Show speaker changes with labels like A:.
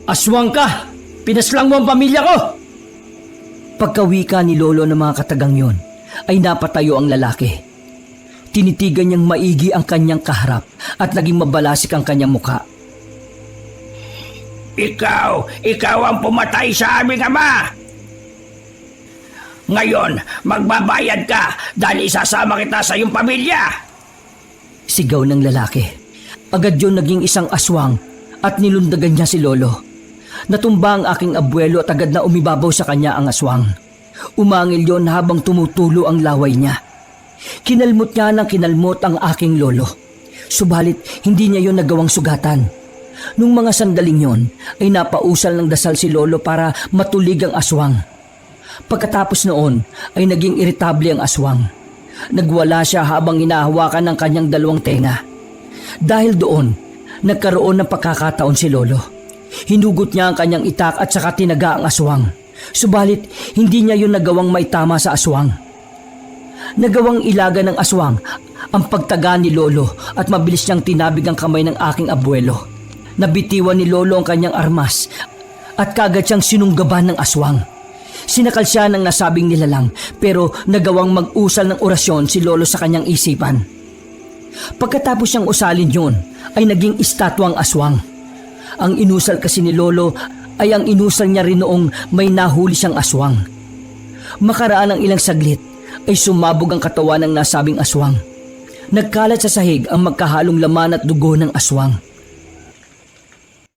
A: Aswang ka! Pinaslang mo ang pamilya ko! Pagkawika ni Lolo ng mga katagang yon, ay napatayo ang lalaki. Tinitigan niyang maigi ang kanyang kaharap at naging mabalasik ang kanyang muka.
B: Ikaw ang pumatay sa aming ama! Ngayon, magbabayad ka dahil isasama kita sa iyong pamilya!
A: Sigaw ng lalaki. Agad yun naging isang aswang at nilundagan niya si Lolo. Natumba ang aking abuelo at agad na umibabaw sa kanya ang aswang. Umangil yon habang tumutulo ang laway niya. Kinalmot niya ng kinalmot ang aking lolo. Subalit hindi niya yon nagawang sugatan. Nung mga sandaling yon ay napausal ng dasal si Lolo para matulig ang aswang. Pagkatapos noon ay naging iritable ang aswang. Nagwala siya habang hinahawakan ng kanyang dalawang tenga. Dahil doon, nagkaroon ng pagkakataon si Lolo. Hinugot niya ang kanyang itak at saka tinaga ang aswang. Subalit, hindi niya yun nagawang maitama sa aswang. Nagawang ilaga ng aswang ang pagtaga ni Lolo at mabilis niyang tinabig ang kamay ng aking abuelo. Nabitiwan ni Lolo ang kanyang armas at kagad siyang sinunggaban ng aswang. Sinakal siya ng nasabing nilalang pero nagawang mag-usal ng orasyon si Lolo sa kanyang isipan. Pagkatapos siyang usalin yun ay naging estatwa ang aswang. Ang inusal kasi ni Lolo ay ang inusal niya rin noong may nahuli siyang aswang. Makaraan ng ilang saglit ay sumabog ang katawan ng nasabing aswang. Nagkalat sa sahig ang magkahalong laman at dugo ng aswang.